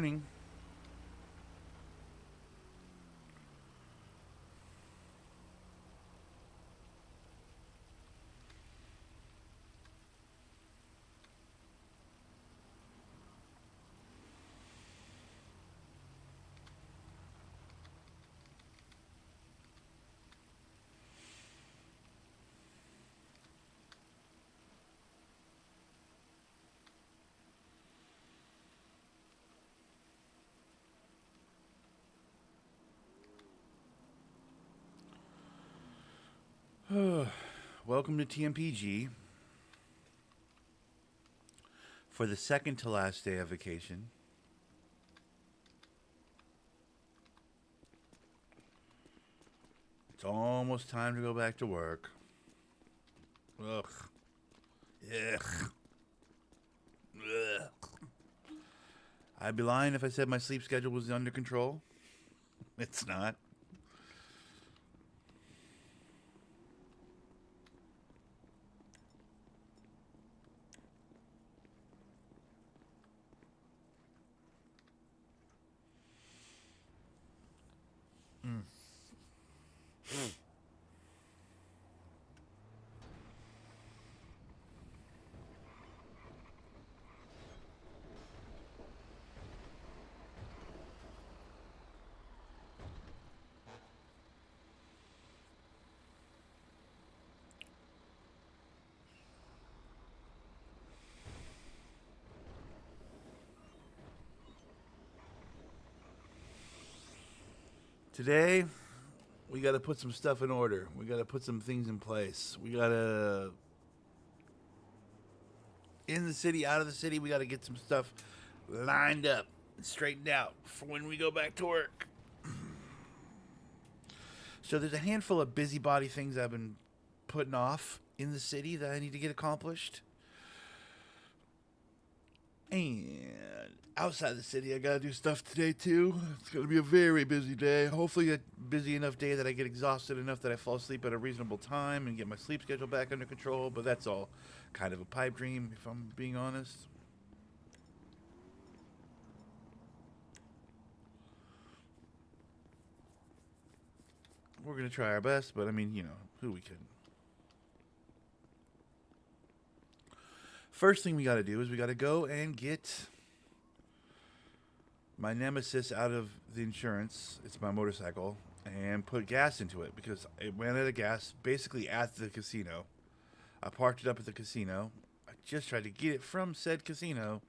morning. Welcome to TMPG for the second to last day of vacation. It's almost time to go back to work. Ugh. Ugh. Ugh. I'd be lying if I said my sleep schedule was under control. It's not. Today, we got to put some stuff in order. We got to put some things in place. We got to, in the city, out of the city, we got to get some stuff lined up and straightened out for when we go back to work. So there's a handful of busybody things I've been putting off in the city that I need to get accomplished. And outside the city, I gotta do stuff today too. It's gonna be a very busy day. Hopefully a busy enough day that I get exhausted enough that I fall asleep at a reasonable time and get my sleep schedule back under control. But that's all kind of a pipe dream, if I'm being honest. We're gonna try our best, but I mean, you know, who we could. First thing we gotta do is we gotta go and get my nemesis out of the insurance. It's my motorcycle, and put gas into it because it ran out of gas basically at the casino. I parked it up at the casino. I just tried to get it from said casino,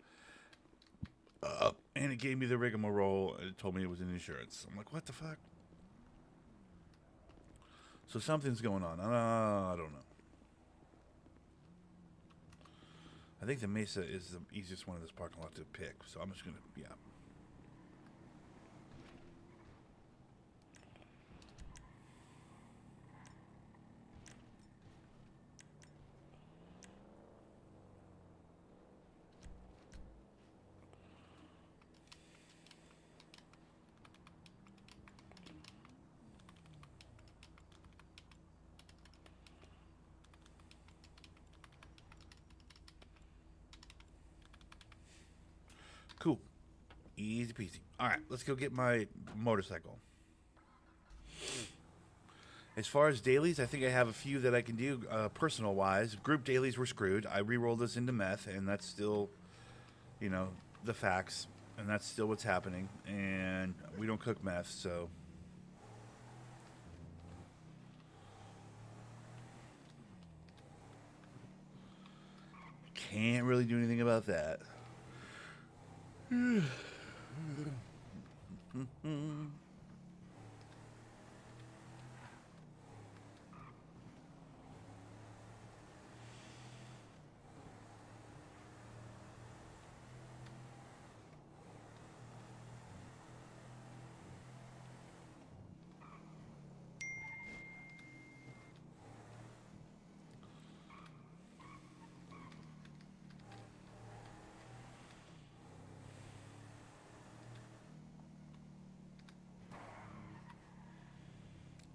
and it gave me the rigmarole. And it told me it was in insurance. I'm like, what the fuck? So something's going on. I don't know. I think the Mesa is the easiest one of this parking lot to pick. So I'm just gonna, yeah. Cool. Easy peasy. All right, let's go get my motorcycle. As far as dailies, I think I have a few that I can do personal wise. Group dailies were screwed. I re-rolled this into meth, and that's still, you know, the facts, and that's still what's happening. And we don't cook meth, so can't really do anything about that.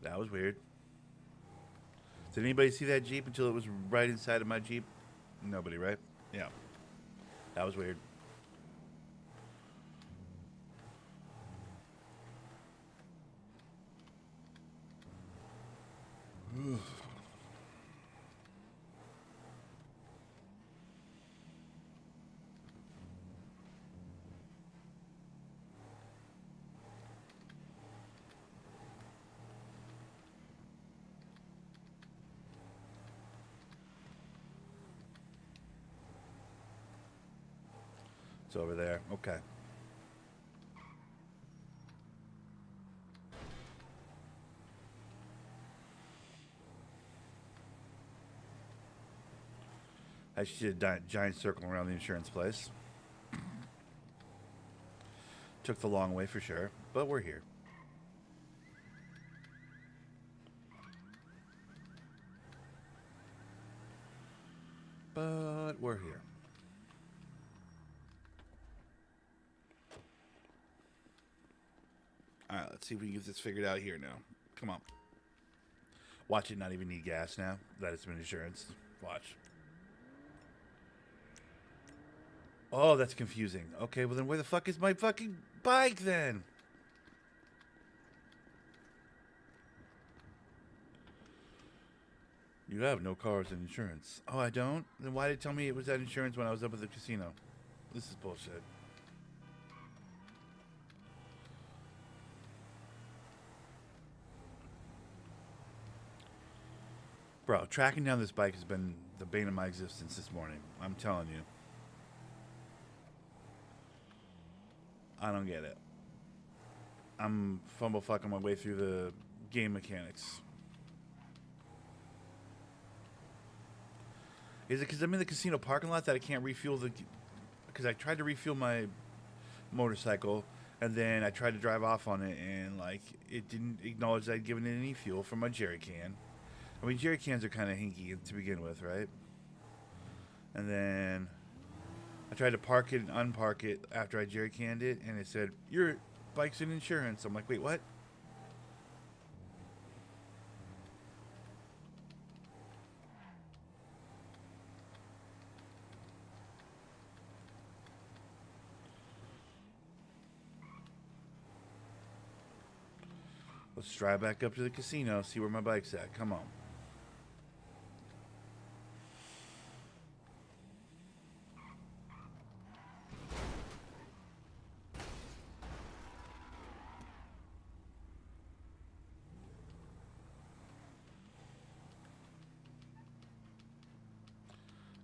That was weird. Did anybody see that Jeep until it was right inside of my Jeep? Nobody, right? Yeah. That was weird. It's over there. Okay. I should did a giant circle around the insurance place. Took the long way for sure, but we're here. But we're here. Alright, let's see if we can get this figured out here now. Come on. Watch it not even need gas now. That it's been insurance. Watch. Oh, that's confusing. Okay, well then where the fuck is my fucking bike then? You have no cars and insurance. Oh, I don't? Then why did it tell me it was that insurance when I was up at the casino? This is bullshit. Bro, tracking down this bike has been the bane of my existence this morning. I'm telling you. I don't get it. I'm fumble fucking my way through the game mechanics. Is it because I'm in the casino parking lot that I can't refuel the... Because I tried to refuel my motorcycle, and then I tried to drive off on it, and, like, it didn't acknowledge that I'd given it any fuel from my jerry can. I mean, jerry cans are kind of hinky to begin with, right? And then I tried to park it and unpark it after I jerry canned it, and it said, your bike's in insurance. I'm like, wait, what? Let's drive back up to the casino, see where my bike's at. Come on.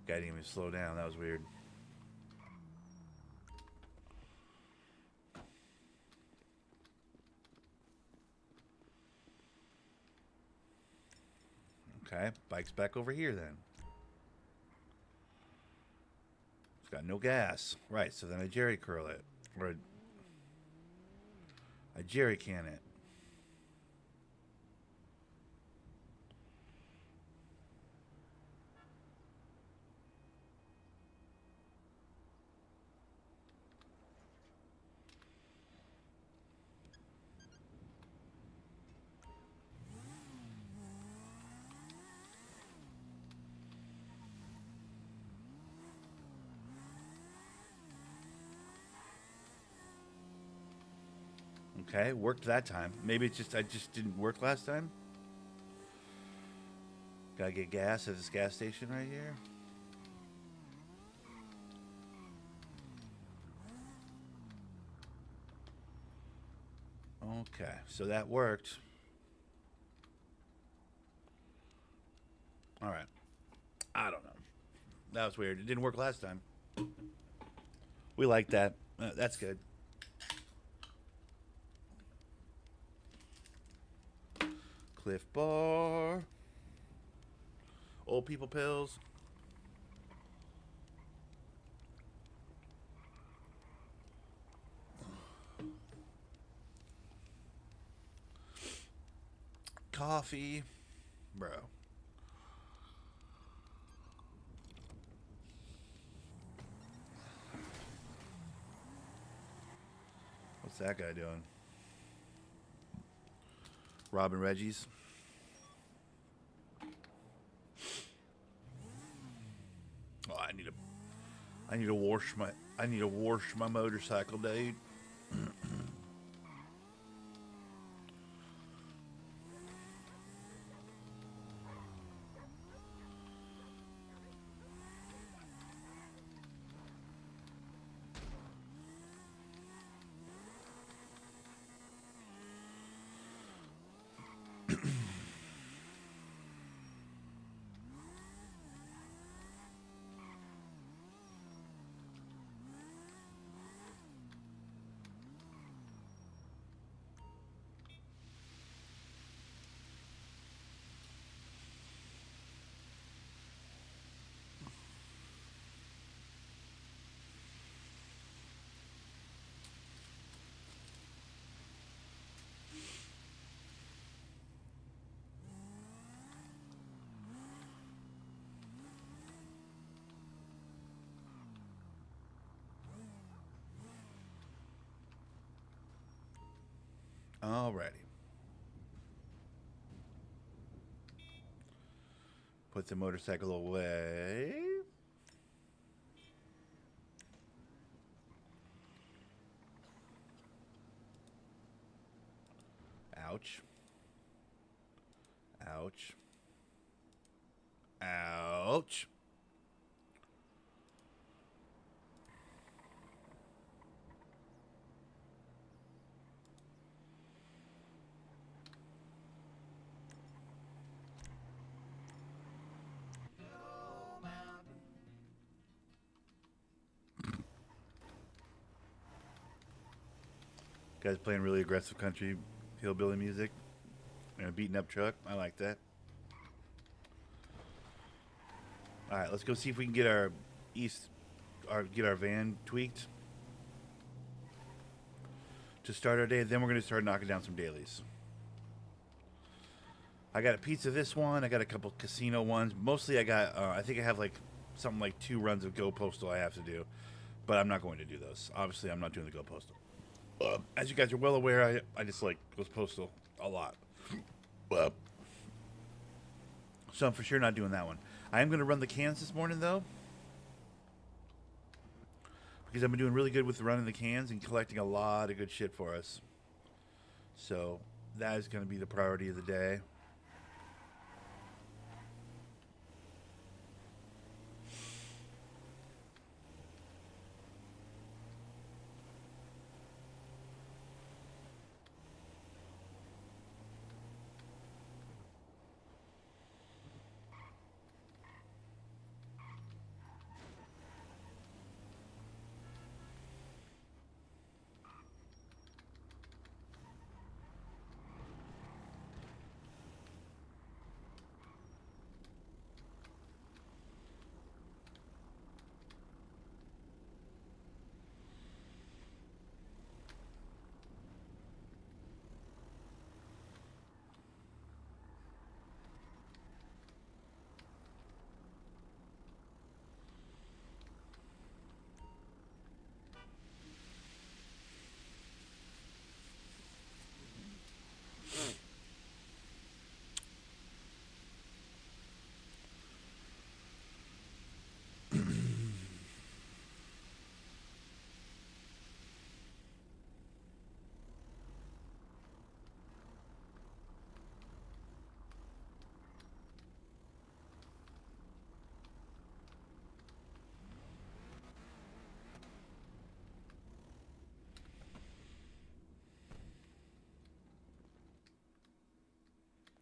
Guy didn't even slow down. That was weird. Okay, bike's back over here then. It's got no gas. Right, so then I jerry curl it. Or I jerry can it. Okay, worked that time. Maybe it's just I just didn't work last time. Gotta get gas at this gas station right here. Okay, so that worked. All right. I don't know. That was weird. It didn't work last time. We like that. That's good. Cliff Bar. Old people pills. Coffee. Bro. What's that guy doing? Robbing Reggie's. Oh, I need to wash my motorcycle, dude. Alrighty. Put the motorcycle away. Ouch. Ouch. Ouch. Guys playing really aggressive country hillbilly music and a beaten up truck. I like that. All right, let's go see if we can get our get our van tweaked to start our day. Then we're going to start knocking down some dailies. I got a pizza this one. I got a couple casino ones. Mostly I got, I think I have like something like 2 runs of Go Postal I have to do. But I'm not going to do those. Obviously, I'm not doing the Go Postal. As you guys are well aware, I just like Go Postal a lot. So I'm for sure not doing that one. I am going to run the cans this morning, though. Because I've been doing really good with running the cans and collecting a lot of good shit for us. So that is going to be the priority of the day.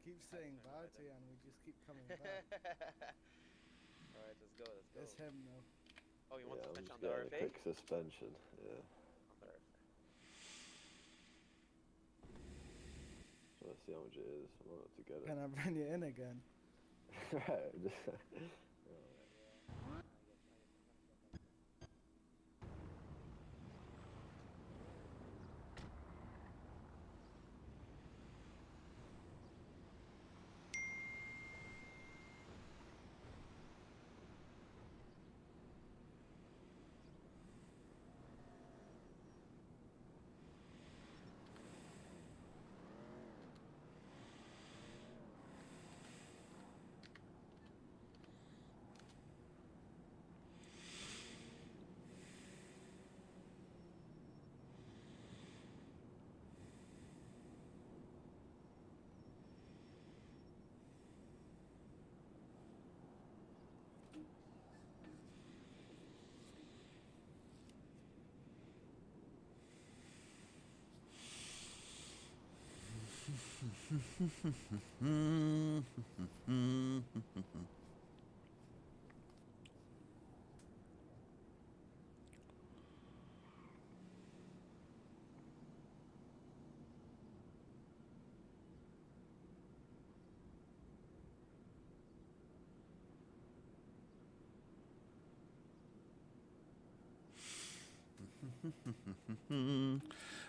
Keep saying bye to you and we just keep coming back. Alright, let's go, let's go. It's him though. Oh, you want Yeah, suspension I'm on the just RFA? getting a quick suspension, yeah. Perfect. So let's see how much it is. I'm about to get it. Can I bring you in again? Right, just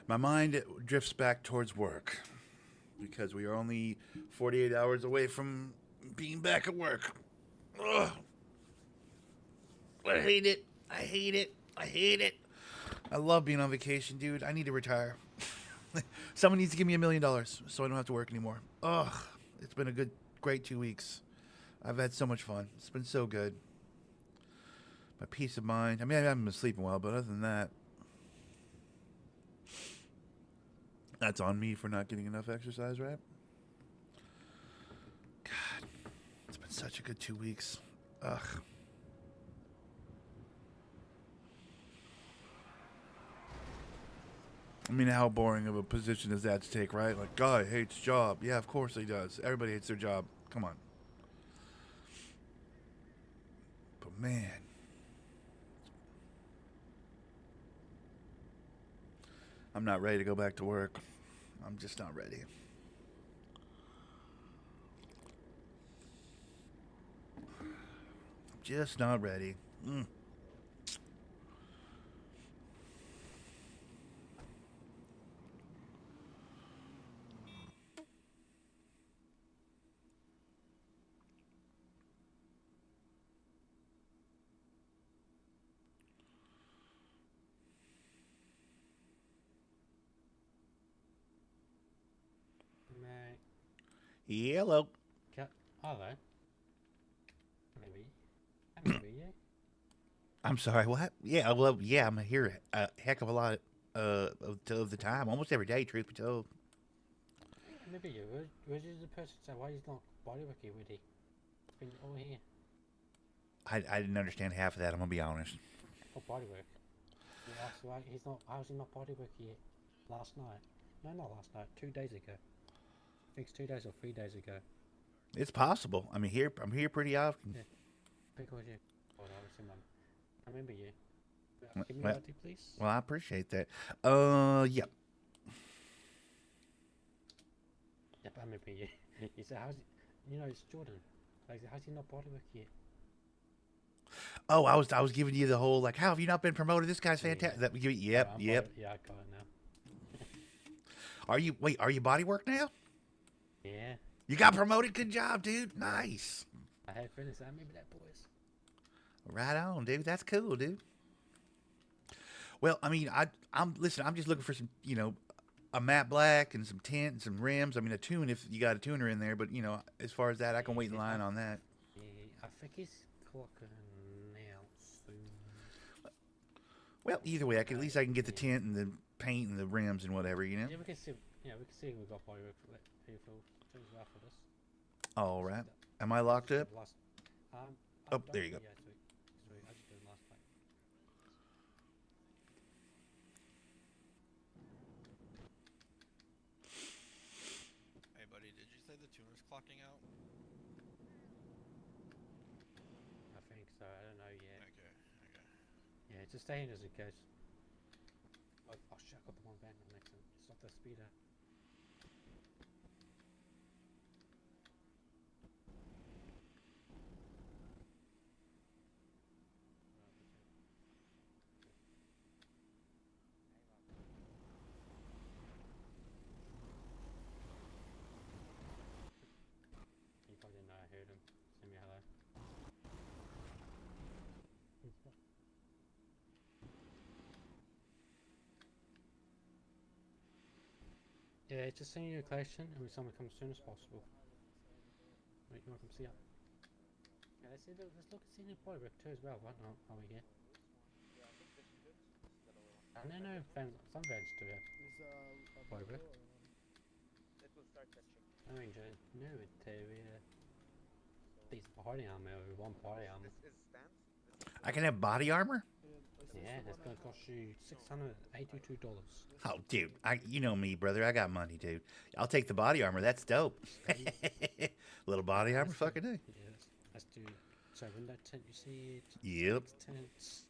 My mind drifts back towards work because we are only 48 hours away from being back at work. Ugh. I hate it. I hate it. I hate it. I love being on vacation, dude. I need to retire. Someone needs to give me $1 million so I don't have to work anymore. Ugh. It's been a great 2 weeks. I've had so much fun. It's been so good. My peace of mind. I mean, I haven't been sleeping well, but other than that, that's on me for not getting enough exercise, right? God, it's been such a good 2 weeks. Ugh. I mean, how boring of a position is that to take, right? Like, guy hates job. Yeah, of course he does. Everybody hates their job. Come on. But man, I'm not ready to go back to work. I'm just not ready. Just not ready. Mate. Hello. Hello. Maybe you. I'm sorry, what? Yeah, well, yeah, I'm here a heck of a lot of the time. Almost every day, truth be told. Maybe you. Where's the person say why he's not bodyworking with he? It's been all here. I didn't understand half of that, I'm going to be honest. For bodywork. You asked why he's not. How's he not bodyworking yet? Last night? No, not last night. 2 days ago. I think it's 2 days or 3 days ago. It's possible. I'm here pretty often. Yeah. Because you. Oh, no, it's him. I remember you. Give me Well- your ID, please. Well, I appreciate that. Yep. Yep, I remember you. He said, how's he, it's Jordan. Like, how's he not bodyworking yet? Oh, I was giving you the whole, like, how have you not been promoted? This guy's fantastic. Yeah. Yep, Oh, yep. Yeah, I got it now. Are you body work now? Yeah. You got promoted? Good job, dude. Nice. I had feelings. I remember that, boys. Right on, dude. That's cool, dude. Well, I mean, I'm just looking for some, a matte black and some tint and some rims. I mean, a tune if you got a tuner in there, but as far as that, I can wait in line on that. Yeah, I think he's clocking out soon. Well, either way, at least I can get the tint and the paint and the rims and whatever, Yeah, we can see. Yeah, we can see we've got bodywork for people after this. All right. Am I locked up? Last, Oh, there you go. Yeah, sorry, I just did it last night. Hey buddy, did you say the tuner's clocking out? I think so. I don't know yet. Okay. Yeah, just stay in as it goes. Oh shit! I got the wrong band next to him. It's not the speeder. He probably didn't know I heard him. Send me hello. Yeah, just send you a collection and someone come as soon as possible. Right, you want to come see it? Yeah, let's look at seeing the bodywork too as well. Why not? Are we here? Yeah, I think this is good. Then we'll I don't know. Some vans do it. Is a Bodywork. bundle or it will start testing. I mean, no, these body armor, one body armor. This is stance. This is I can have body armor? it's Yeah, it's gonna cost you $682. Oh, dude, you know me, brother. I got money, dude. I'll take the body armor. That's dope. Little body armor, Let's do- fucking A. Yeah, let's do. So window tint, you see it. Yep. Next tints.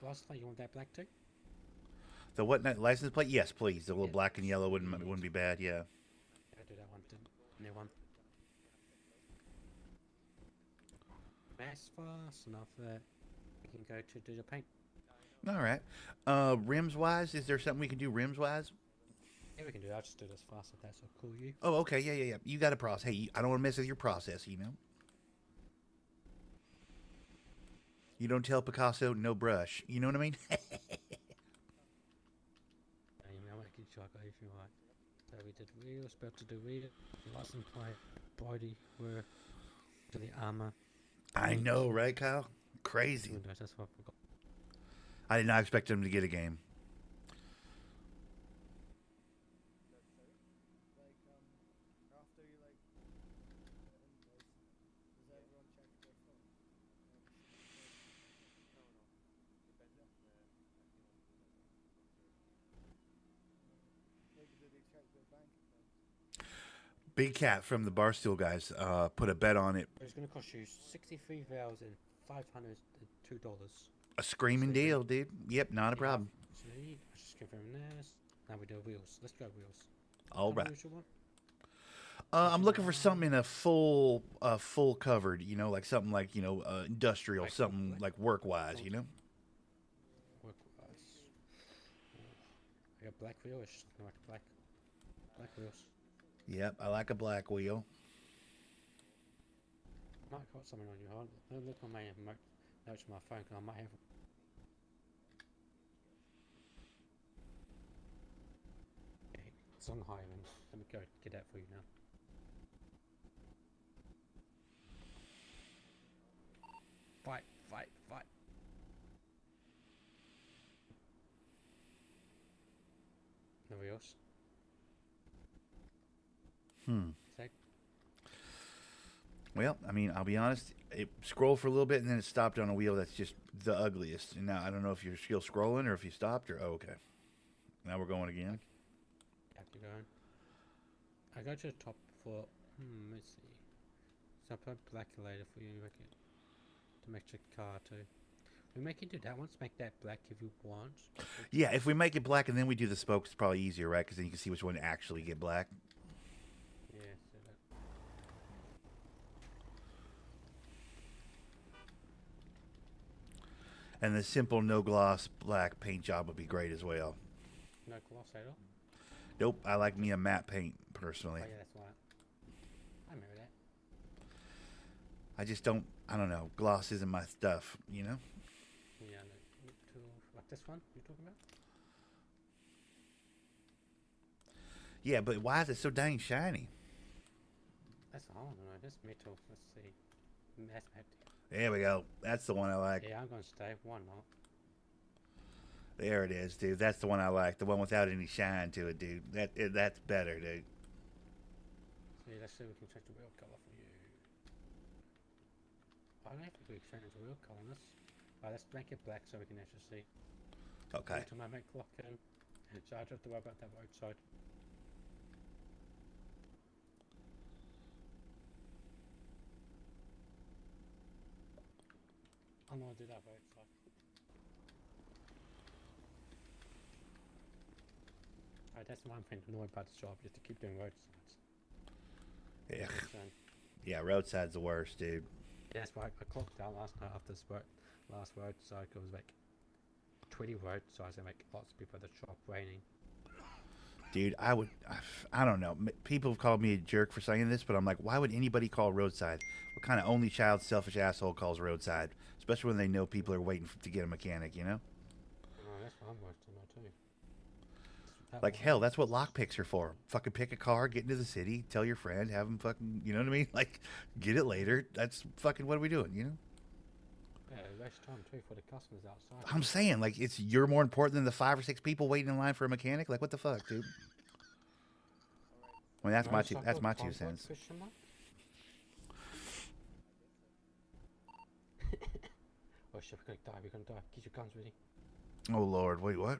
Last light, you want that black too? The what license plate? Yes, please. The little Yeah. black and yellow wouldn't be bad. Yeah. I'll do that one. New one. That's fast enough that we can go to do the paint. All right. Rims wise, is there something we can do rims wise? Yeah, we can do that. I'll just do this fast if that's cool you. Oh, okay. Yeah. You got a process. Hey, I don't want to mess with your process. You know. You don't tell Picasso no brush. You know what I mean? I'm making sure I got everything right. So we did wheels, about to do wheel, license plate, body work, to the armor. I know, right, Kyle? Crazy. Windows, that's what I forgot. I did not expect him to get a game. Like, after you, like, invoice, does everyone check their phone? No, no. Depends on Like, do they check their bank account? Big Cat from the Barstool guys put a bet on it. It's going to cost you $63,502. A screaming deal, dude. Yep, not a problem. See, let's just confirm this. Now we do wheels. Let's go wheels. All How many right. wheels you want? I'm looking for something in a full covered, you know, like something like, you know, industrial, Like something like work wise, you know. Work wise. I got black wheel. It's just like black wheels. Yep, I like a black wheel. Might got something on your hand. Let me look on my notes on my phone because I might have. Okay, it's on Highland. Let me go get that for you now. Fight. No wheels. Sec. Well, I mean, I'll be honest. It scrolled for a little bit and then it stopped on a wheel that's just the ugliest. And now I don't know if you're still scrolling or if you stopped or okay. Now we're going again. Have to go in. I go to the top for. Let's see. So I put black later for you to make your car too. We make you do that once. Make that black if you want. Yeah, if we make it black and then we do the spokes, it's probably easier, right? Because then you can see which one actually get black. Yeah. So that. And the simple no gloss black paint job would be great as well. No gloss at all. Nope, I like me a matte paint personally. Oh yeah, that's right. I remember that. I just don't. I don't know. Gloss isn't my stuff, you know. Yeah. No, like this one you're talking about. Yeah, but why is it so dang shiny? That's I don't know. That's metal. Let's see. That's metal. There we go. That's the one I like. Yeah, I'm gonna stay. Why not? There it is, dude. That's the one I like. The one without any shine to it, dude. That's better, dude. See, let's see if we can change the wheel color for you. I don't think we can change the wheel color on this. Alright, let's make it black so we can actually see. Okay. To my make clock in. So I don't have to worry about that roadside. I'm gonna do that roadside. Alright, that's one thing to know about this job. You have to keep doing roadsides. Yeah. So, Yeah, roadside's the worst, dude. that's why I clocked out last night after this last roadside. It was like 20 roadsides and like lots of people at the shop raining. Dude, I don't know. People have called me a jerk for saying this, but I'm like, why would anybody call roadside? What kind of only child selfish asshole calls roadside? Especially when they know people are waiting to get a mechanic, you know? Oh, that's what I'm working on too. Like, hell, that's what lockpicks are for. Fucking pick a car, get into the city, tell your friend, have them fucking, you know what I mean? Like, get it later. That's fucking what are we doing, you know? Yeah, it wastes time too for the customers outside. I'm saying, like, you're more important than the 5 or 6 people waiting in line for a mechanic? Like, what the fuck, dude? I mean, that's my two cents. Oh shit, we're gonna die, we're gonna die. Get your guns ready. Oh Lord, wait, what?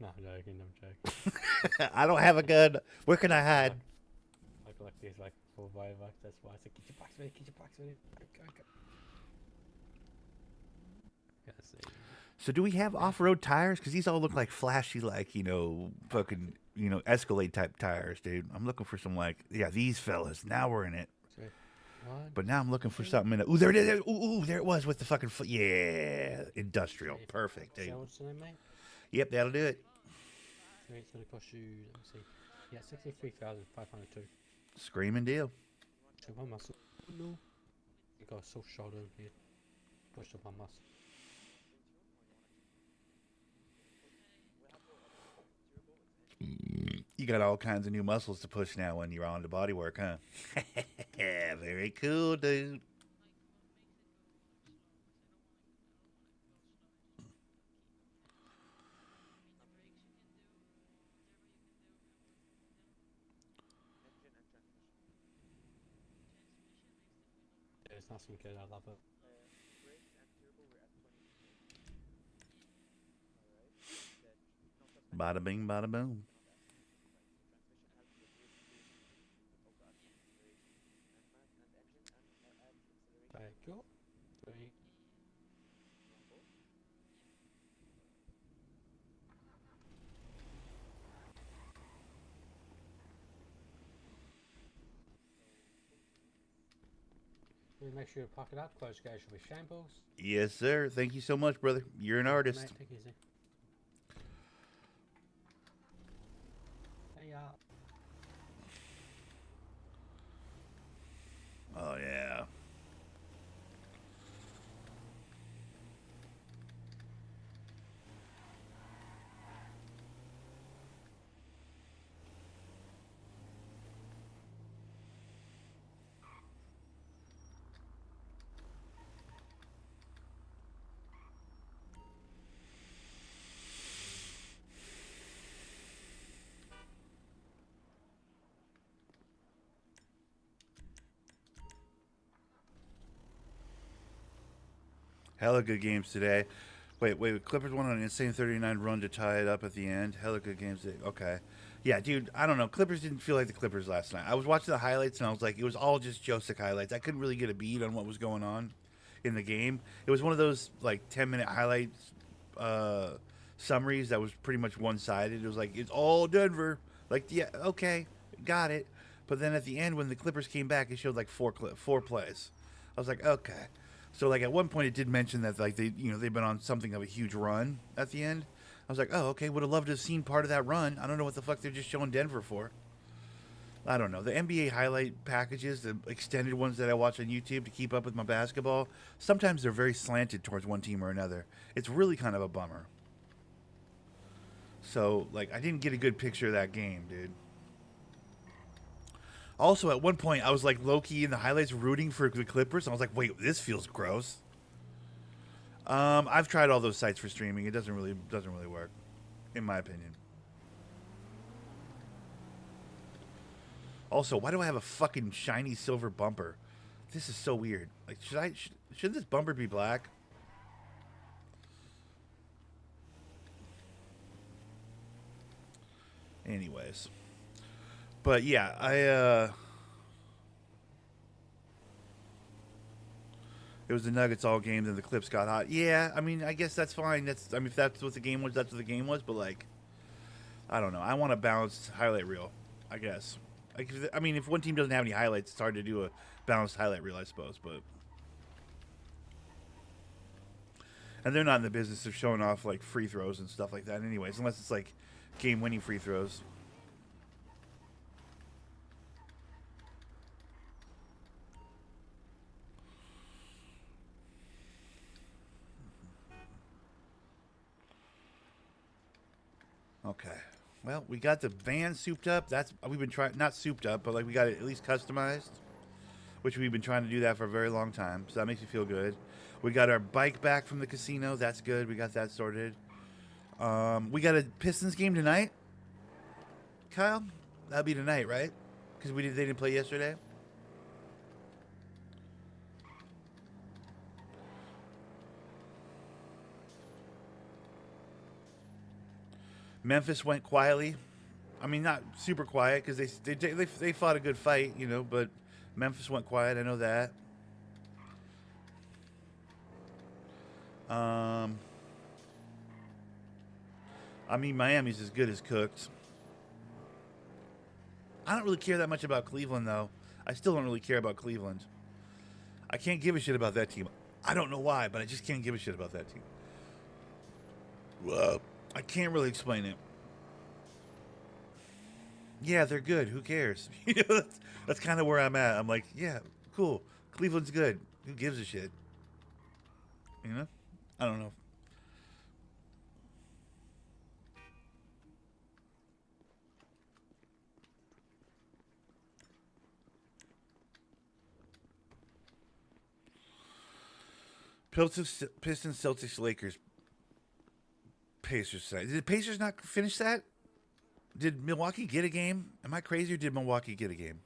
No, I'm joking, I'm joking. I don't have a gun. Where can I hide? Like these like 4x bucks, that's why I said get your box ready, get your box ready. Go. Gotta see. So do we have off-road tires? Because these all look like flashy, like, fucking, Escalade type tires, dude. I'm looking for some, like, yeah, these fellas. Now we're in it. So, one, But now I'm looking for something in it. Ooh, there it is. Ooh, there it was with the fucking foot. Yeah, industrial. Perfect, dude. so what's the name, mate? Yep, that'll do it. So it's gonna cost you, let me see. Yeah, 63,502. Screaming deal. So one muscle. Oh, no. You got a soft shoulder here. Push up one muscle. You got all kinds of new muscles to push now when you're on the body work, huh? Very cool, dude. Yeah, it's nice and good, I love it. Bada bing, bada boom. Back up. 3. Make sure you park it up, close gauge will be shambles. Yes, sir. Thank you so much, brother. You're an artist. Mate, take it easy. Hey, Oh, yeah. Hella good games today. Wait. Clippers won on an insane 39 run to tie it up at the end. Hella good games today. Okay. Yeah, dude, I don't know. Clippers didn't feel like the Clippers last night. I was watching the highlights and I was like, it was all just Josic highlights. I couldn't really get a beat on what was going on in the game. It was one of those, like, 10-minute highlights summaries that was pretty much one-sided. It was like, it's all Denver. Like, yeah, okay, got it. But then at the end, when the Clippers came back, it showed, like, four plays. I was like, okay. So, like, at one point it did mention that, like, they've been on something of a huge run at the end. I was like, oh, okay, would have loved to have seen part of that run. I don't know what the fuck they're just showing Denver for. I don't know. The NBA highlight packages, the extended ones that I watch on YouTube to keep up with my basketball, sometimes they're very slanted towards one team or another. It's really kind of a bummer. So, like, I didn't get a good picture of that game, dude. Also, at one point, I was like low-key in the highlights rooting for the Clippers. And I was like, wait, this feels gross. I've tried all those sites for streaming. It doesn't really work, in my opinion. Also, why do I have a fucking shiny silver bumper? This is so weird. Like, should this bumper be black? Anyways. But yeah, it was the Nuggets all game, then the Clips got hot. Yeah, I mean, I guess that's fine. If that's what the game was, that's what the game was. But, like, I don't know. I want a balanced highlight reel, I guess. Like, I mean, if one team doesn't have any highlights, it's hard to do a balanced highlight reel, I suppose. But, and they're not in the business of showing off, like, free throws and stuff like that anyways, unless it's, like, game-winning free throws. Okay. Well, we got the van souped up. We've been trying, not souped up, but like we got it at least customized, which we've been trying to do that for a very long time. So that makes me feel good. We got our bike back from the casino. That's good. We got that sorted. We got a Pistons game tonight. Kyle, that'll be tonight, right? Because they didn't play yesterday. Memphis went quietly. I mean, not super quiet because they fought a good fight, you know. But Memphis went quiet. I know that. I mean, Miami's as good as cooked. I don't really care that much about Cleveland, though. I still don't really care about Cleveland. I can't give a shit about that team. I don't know why, but I just can't give a shit about that team. Whoa. I can't really explain it. Yeah, they're good. Who cares? You know, that's kind of where I'm at. I'm like, yeah, cool. Cleveland's good. Who gives a shit? You know? I don't know. Pistons, Celtics, Lakers, Pacers. Did the Pacers not finish that? Did Milwaukee get a game? Am I crazy or did Milwaukee get a game?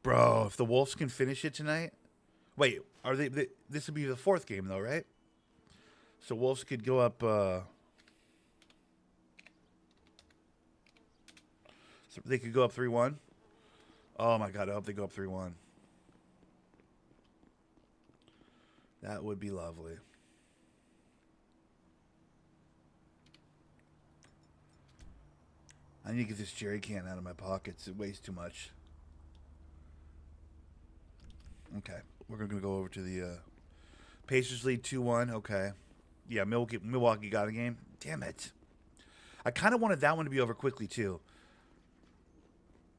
Bro, if the Wolves can finish it tonight. Wait, are they this would be the fourth game though, right? So Wolves could go up so they could go up 3-1. Oh my god, I hope they go up 3-1. That would be lovely. I need to get this jerry can out of my pockets. It weighs too much. Okay. We're going to go over to the Pacers lead 2-1. Okay. Yeah, Milwaukee got a game. Damn it. I kind of wanted that one to be over quickly, too.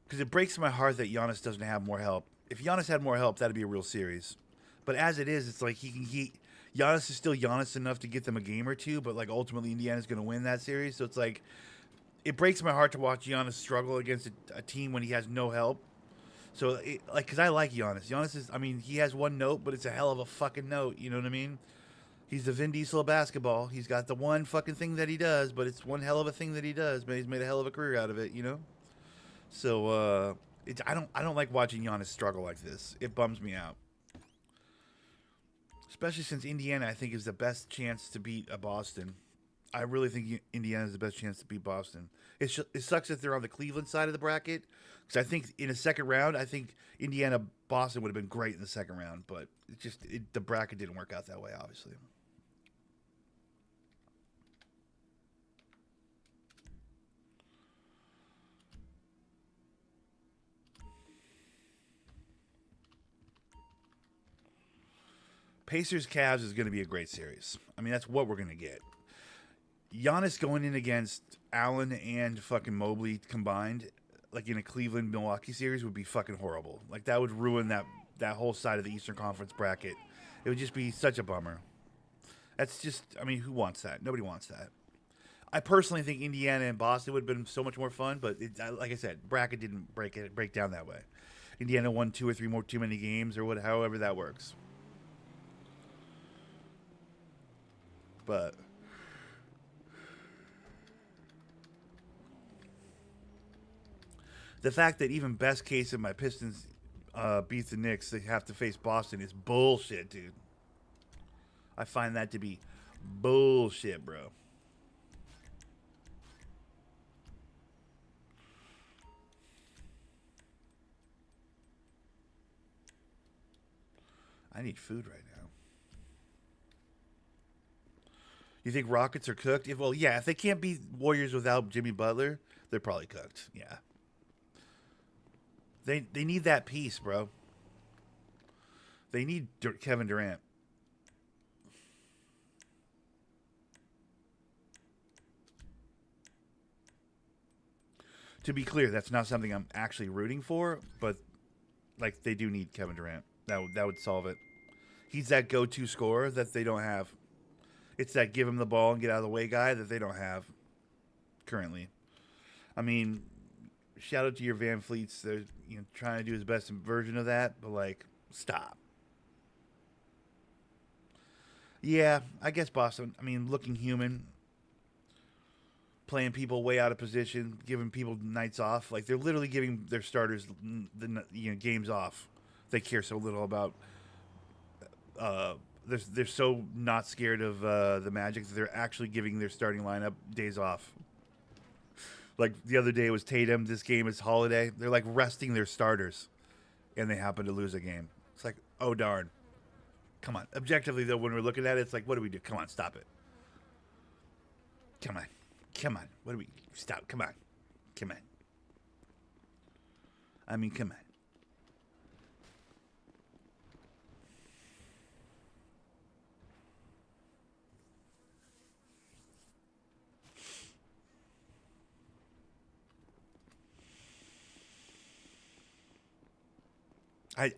Because it breaks my heart that Giannis doesn't have more help. If Giannis had more help, that'd be a real series. But as it is, it's like Giannis is still Giannis enough to get them a game or two, but like ultimately Indiana's going to win that series. So it's like it breaks my heart to watch Giannis struggle against a team when he has no help. So because I like Giannis. Giannis is, I mean, he has one note, but it's a hell of a fucking note. You know what I mean? He's the Vin Diesel of basketball. He's got the one fucking thing that he does, but it's one hell of a thing that he does. But he's made a hell of a career out of it. You know? So I don't like watching Giannis struggle like this. It bums me out. Especially since Indiana, I think, is the best chance to beat a Boston. I really think Indiana is the best chance to beat Boston. It sucks that they're on the Cleveland side of the bracket. Because I think in a second round, I think Indiana-Boston would have been great in the second round. But the bracket didn't work out that way, obviously. Pacers-Cavs is going to be a great series. I mean, that's what we're going to get. Giannis going in against Allen and fucking Mobley combined, like in a Cleveland-Milwaukee series, would be fucking horrible. Like, that would ruin that whole side of the Eastern Conference bracket. It would just be such a bummer. That's just, I mean, who wants that? Nobody wants that. I personally think Indiana and Boston would have been so much more fun, but like I said, bracket didn't break down that way. Indiana won 2 or 3 more too many games or however that works. But the fact that even best case if my Pistons beat the Knicks, they have to face Boston is bullshit, dude. I find that to be bullshit, bro. I need food right now. You think Rockets are cooked? If they can't beat Warriors without Jimmy Butler, they're probably cooked. Yeah. They need that piece, bro. They need Kevin Durant. To be clear, that's not something I'm actually rooting for, but like they do need Kevin Durant. That would solve it. He's that go-to scorer that they don't have. It's that give him the ball and get out of the way guy that they don't have currently. I mean, shout out to your Van Fleets. They're trying to do his best version of that, but like, stop. Yeah, I guess Boston. I mean, looking human, playing people way out of position, giving people nights off. Like they're literally giving their starters the games off. They care so little about they're so not scared of the Magic that they're actually giving their starting lineup days off. Like the other day it was Tatum. This game is Holiday. They're like resting their starters, and they happen to lose a game. It's like, oh darn. Come on. Objectively though, when we're looking at it, it's like, what do we do? Come on, stop it. Come on. Come on. What do we stop? Come on. Come on. I mean, come on. I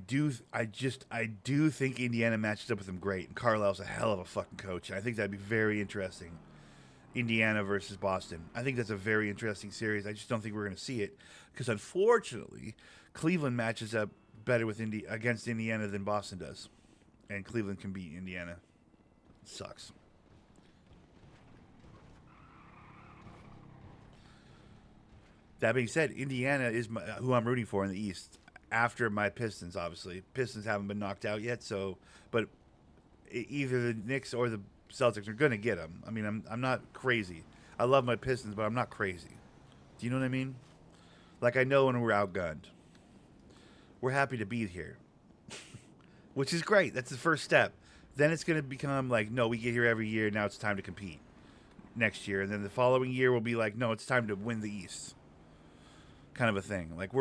do think Indiana matches up with them great, and Carlisle's a hell of a fucking coach, and I think that'd be very interesting. Indiana versus Boston. I think that's a very interesting series. I just don't think we're going to see it because, unfortunately, Cleveland matches up better with against Indiana than Boston does, and Cleveland can beat Indiana. It sucks. That being said, Indiana is who I'm rooting for in the East. After my Pistons, obviously. Pistons haven't been knocked out yet, but either the Knicks or the Celtics are going to get them. I mean, I'm not crazy. I love my Pistons, but I'm not crazy. Do you know what I mean? Like, I know when we're outgunned. We're happy to be here, which is great. That's the first step. Then it's going to become like, no, we get here every year. Now it's time to compete next year. And then the following year will be like, no, it's time to win the East. Kind of a thing. Like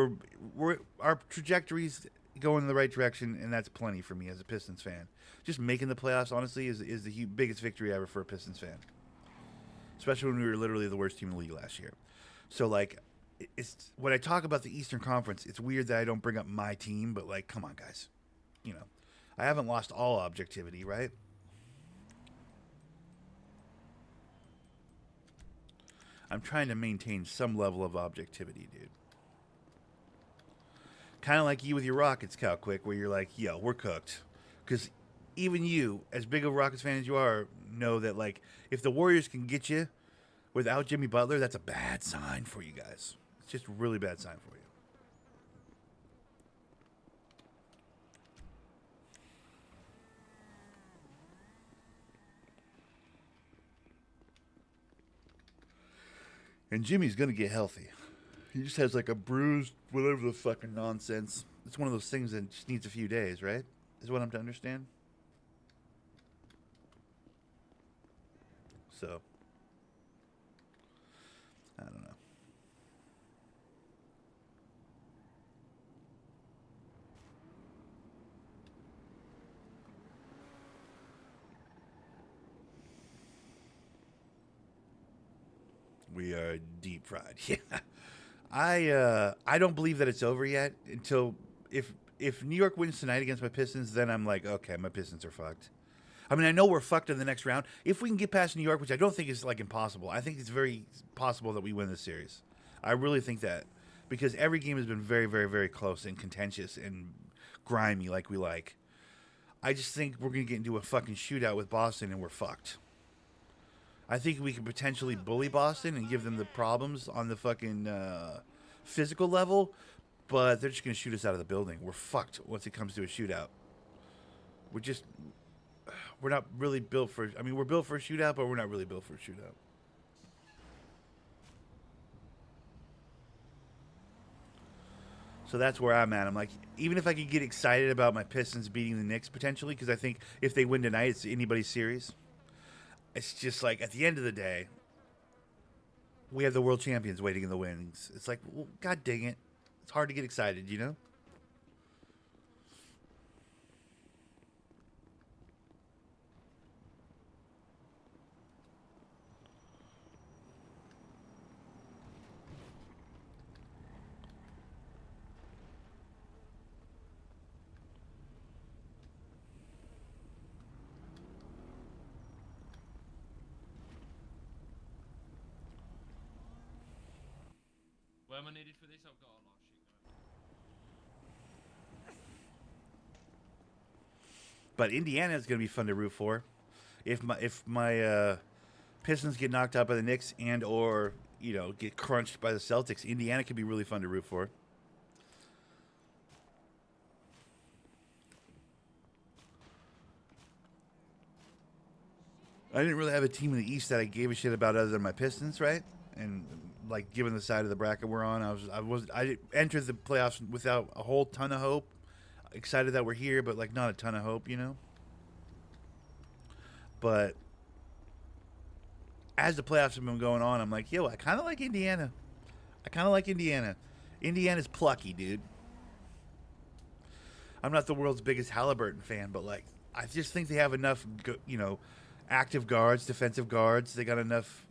our trajectories going in the right direction, and that's plenty for me as a Pistons fan. Just making the playoffs, honestly, is the biggest victory ever for a Pistons fan. Especially when we were literally the worst team in the league last year. So like, it's when I talk about the Eastern Conference, it's weird that I don't bring up my team, but like, come on, guys, you know, I haven't lost all objectivity, right? I'm trying to maintain some level of objectivity, dude. Kind of like you with your Rockets, Cal Quick, where you're like, yo, we're cooked. Because even you, as big of a Rockets fan as you are, know that, like, if the Warriors can get you without Jimmy Butler, that's a bad sign for you guys. It's just a really bad sign for you. And Jimmy's going to get healthy. He just has like a bruised, whatever the fucking nonsense. It's one of those things that just needs a few days, right? Is what I'm to understand. So, I don't know. We are deep fried. Yeah. I don't believe that it's over yet until if New York wins tonight against my Pistons, then I'm like, okay, my Pistons are fucked. I mean, I know we're fucked in the next round. If we can get past New York, which I don't think is like impossible, I think it's very possible that we win this series. I really think that because every game has been very, very, very close and contentious and grimy like we like. I just think we're going to get into a fucking shootout with Boston and we're fucked. I think we can potentially bully Boston and give them the problems on the fucking physical level, but they're just going to shoot us out of the building. We're fucked once it comes to a shootout. We're not really built for, I mean, we're built for a shootout, but we're not really built for a shootout. So that's where I'm at. I'm like, even if I could get excited about my Pistons beating the Knicks potentially, because I think if they win tonight, it's anybody's series. It's just like, at the end of the day, we have the world champions waiting in the wings. It's like, well, God dang it. It's hard to get excited, you know? Where am I needed for this? I've got a lot of shit going. But Indiana is going to be fun to root for. If my Pistons get knocked out by the Knicks and or, you know, get crunched by the Celtics, Indiana could be really fun to root for. I didn't really have a team in the East that I gave a shit about other than my Pistons, right? And like, given the side of the bracket we're on, I entered the playoffs without a whole ton of hope. Excited that we're here, but like not a ton of hope, you know. But as the playoffs have been going on, I'm like, yo, I kind of like Indiana. Indiana's plucky, dude. I'm not the world's biggest Halliburton fan, but like, I just think they have enough, active guards, defensive guards. They got enough,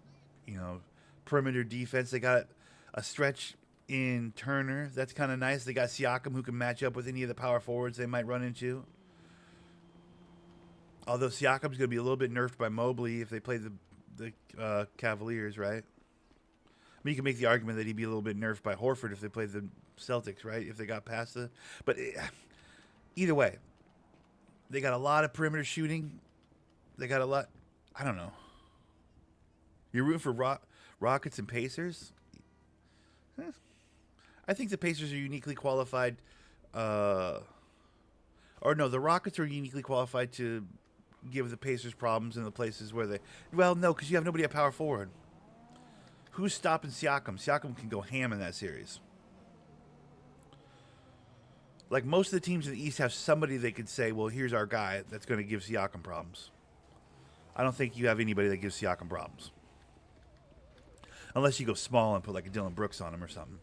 perimeter defense. They got a stretch in Turner. That's kind of nice. They got Siakam, who can match up with any of the power forwards they might run into. Although Siakam's going to be a little bit nerfed by Mobley if they play the Cavaliers, right? I mean, you can make the argument that he'd be a little bit nerfed by Horford if they played the Celtics, right? If they got past the... But either way, they got a lot of perimeter shooting. They got a lot... I don't know. You're rooting for Rockets and Pacers? I think the Pacers are uniquely qualified... or no, the Rockets are uniquely qualified to give the Pacers problems in the places where they... Well, no, because you have nobody at power forward. Who's stopping Siakam? Siakam can go ham in that series. Like, most of the teams in the East have somebody they could say, well, here's our guy that's going to give Siakam problems. I don't think you have anybody that gives Siakam problems. Unless you go small and put, like, a Dylan Brooks on him or something.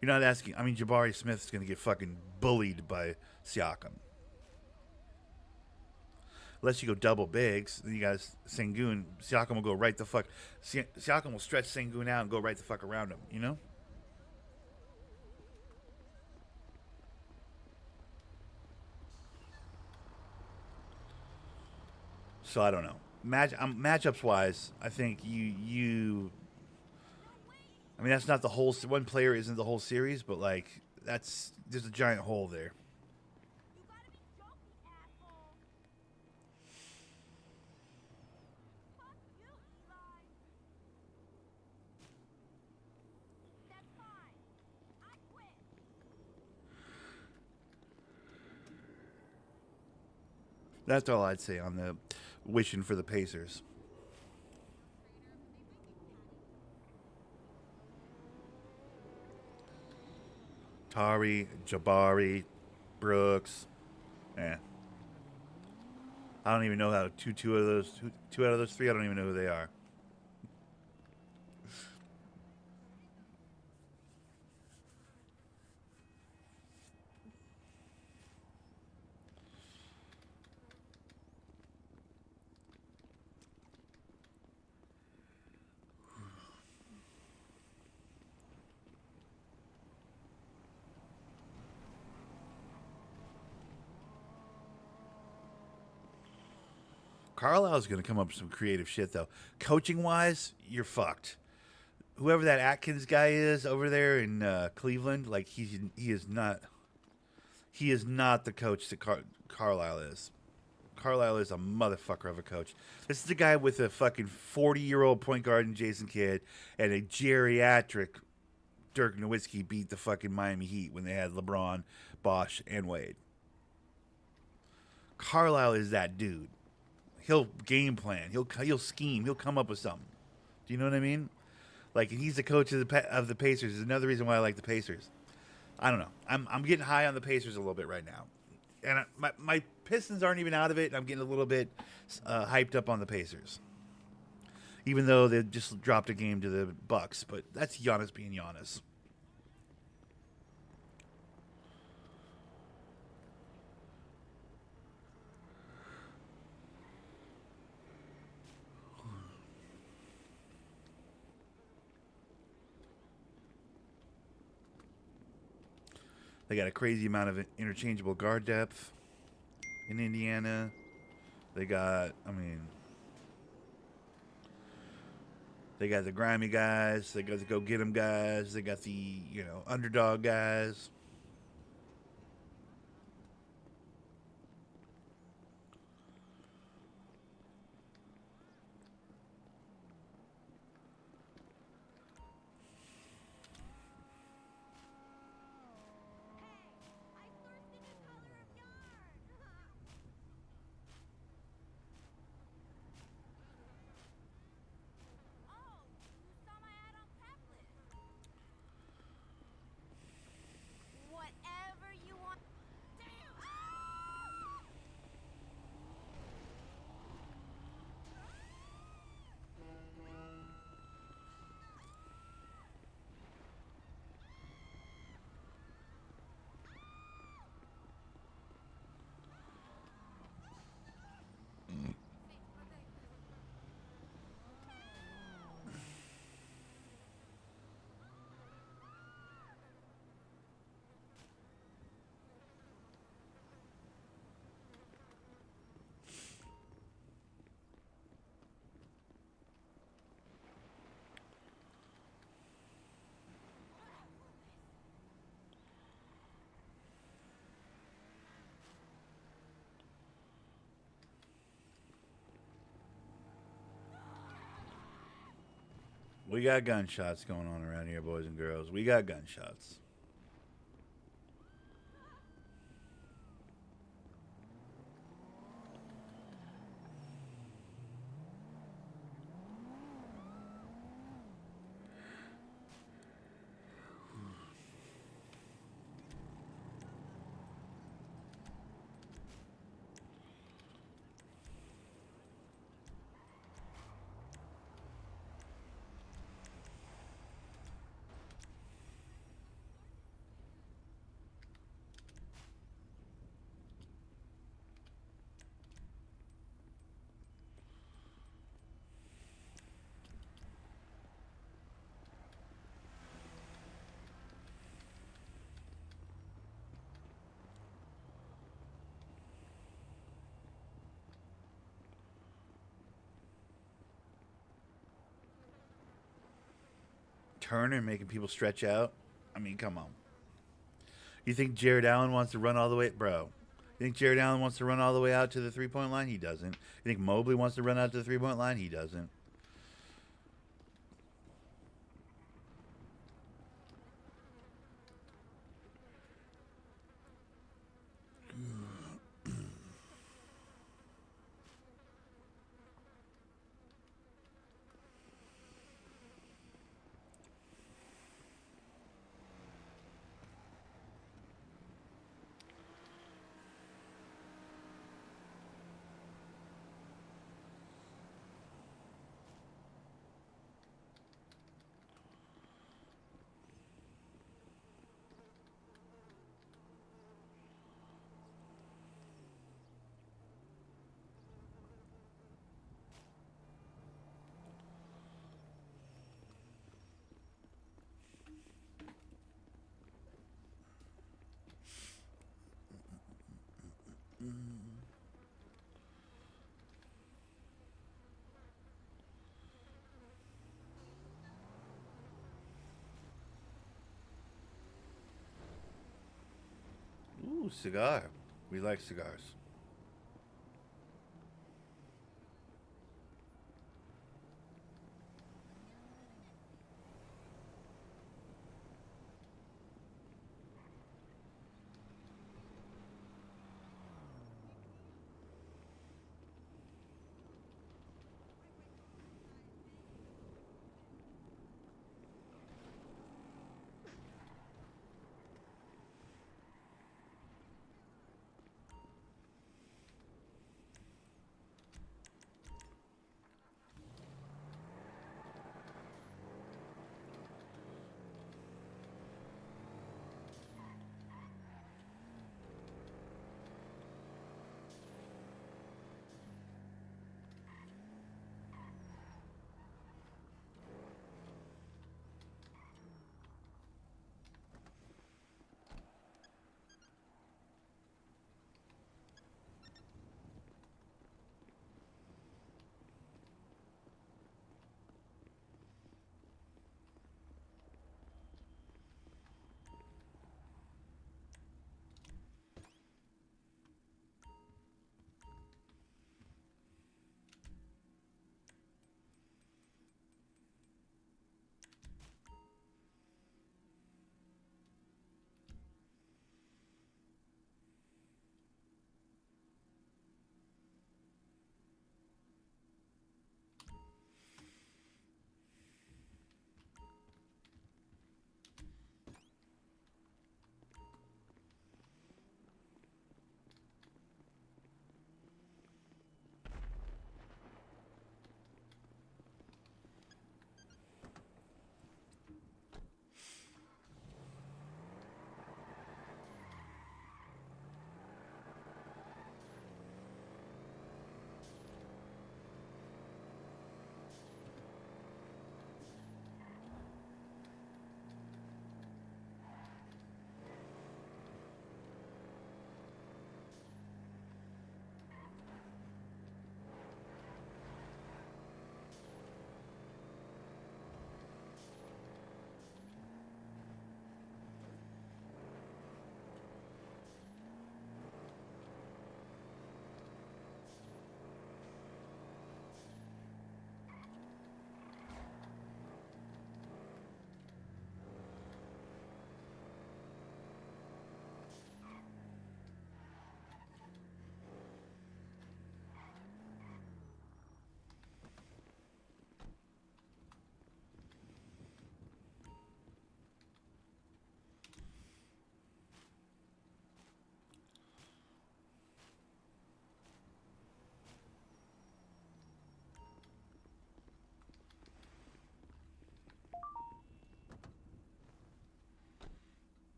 You're not asking... I mean, Jabari Smith's going to get fucking bullied by Siakam. Unless you go double bigs, then you guys Sengun. Siakam will go right the fuck. Siakam will stretch Sengun out and go right the fuck around him. You know. So I don't know. Matchups wise, I think you. I mean, that's not the whole. One player isn't the whole series, but like there's a giant hole there. That's all I'd say on the wishing for the Pacers. Tari, Jabari, Brooks. I don't even know how two out of those three. I don't even know who they are. Carlisle's going to come up with some creative shit, though. Coaching-wise, you're fucked. Whoever that Atkins guy is over there in Cleveland, like he is not the coach that Carlisle is. Carlisle is a motherfucker of a coach. This is the guy with a fucking 40-year-old point guard in Jason Kidd and a geriatric Dirk Nowitzki beat the fucking Miami Heat when they had LeBron, Bosh, and Wade. Carlisle is that dude. He'll game plan. He'll scheme. He'll come up with something. Do you know what I mean? Like, he's the coach of the Pacers. Is another reason why I like the Pacers. I don't know. I'm getting high on the Pacers a little bit right now, and my Pistons aren't even out of it. And I'm getting a little bit hyped up on the Pacers, even though they just dropped a game to the Bucks. But that's Giannis being Giannis. They got a crazy amount of interchangeable guard depth in Indiana. They got the grimy guys. They got the go-get-'em guys. They got the, underdog guys. We got gunshots going on around here, boys and girls. We got gunshots. Turner making people stretch out. I mean, come on. You think Jared Allen wants to run all the way, bro? You think Jared Allen wants to run all the way out to the 3-point line? He doesn't. You think Mobley wants to run out to the 3-point line? He doesn't. Ooh, cigar. We like cigars.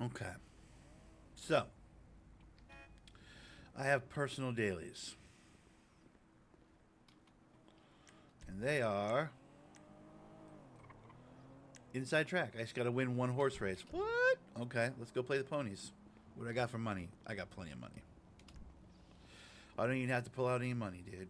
Okay. So, I have personal dailies. And they are inside track. I just got to win one horse race. What? Okay, let's go play the ponies. What do I got for money? I got plenty of money. I don't even have to pull out any money, dude.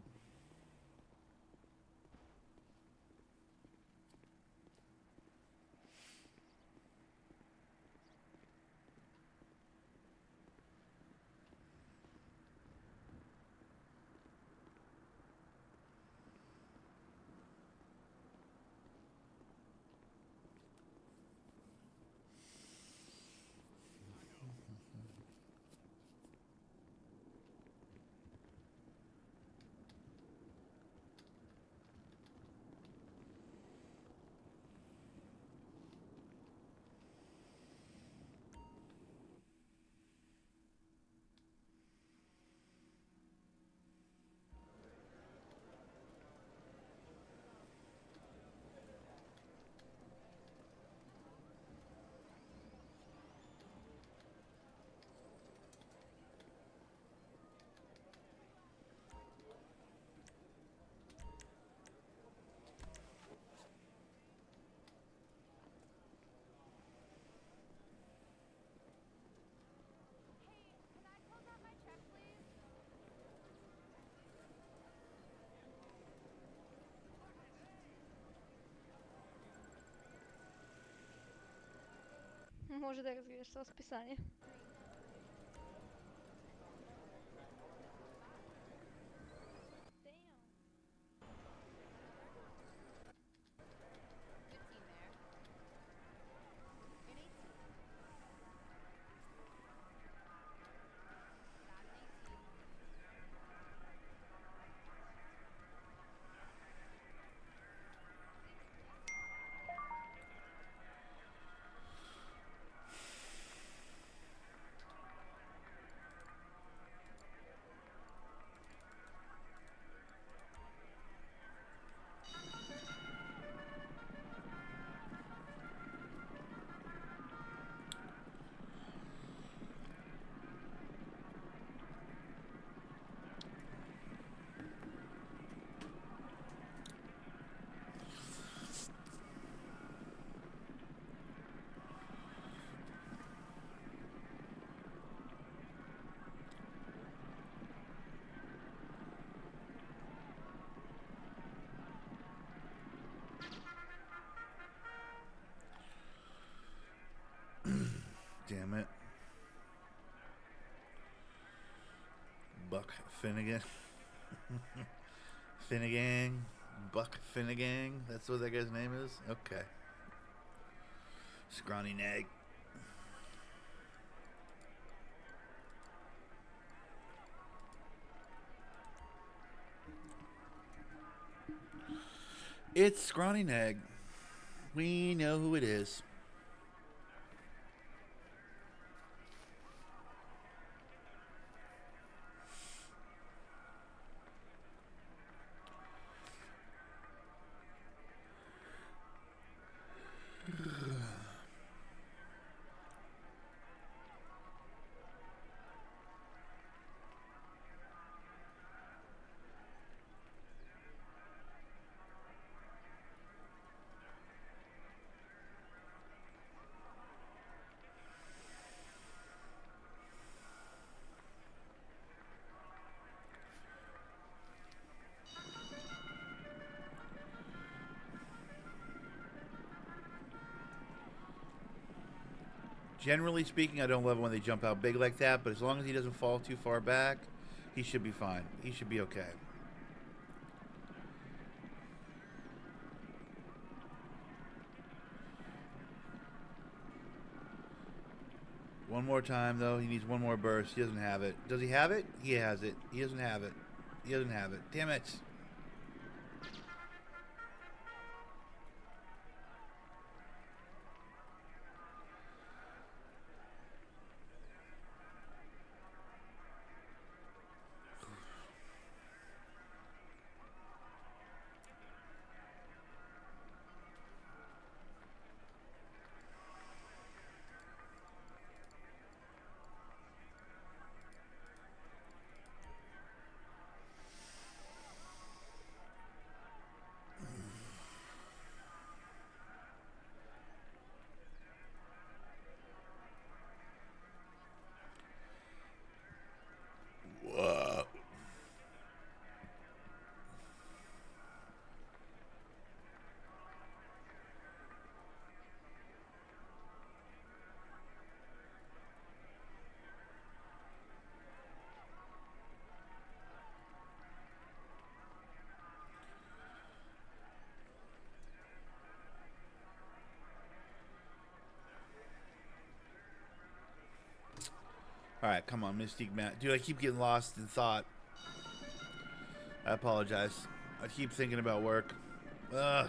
Може да развиеш со списание. Damn it. Buck Finnegan. Finnegan. Buck Finnegan. That's what that guy's name is? Okay. Scrawny nag. It's Scrawny Nag. We know who it is. Generally speaking, I don't love it when they jump out big like that, but as long as he doesn't fall too far back, he should be fine. He should be okay. One more time, though. He needs one more burst. He doesn't have it. Does he have it? He has it. He doesn't have it. He doesn't have it. Damn it. All right, come on, Mystique Matt. Dude, I keep getting lost in thought. I apologize. I keep thinking about work. Ugh.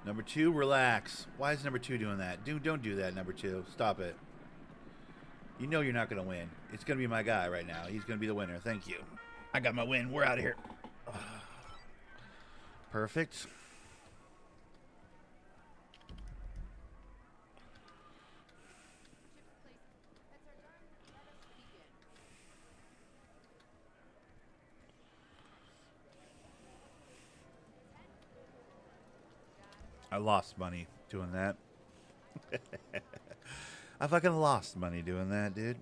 Number 2, relax. Why is number 2 doing that? Dude, don't do that, number 2. Stop it. You know you're not going to win. It's going to be my guy right now. He's going to be the winner. Thank you. I got my win. We're out of here. Perfect. I lost money doing that. I fucking lost money doing that, dude.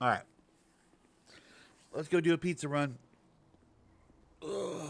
All right. Let's go do a pizza run. Ugh.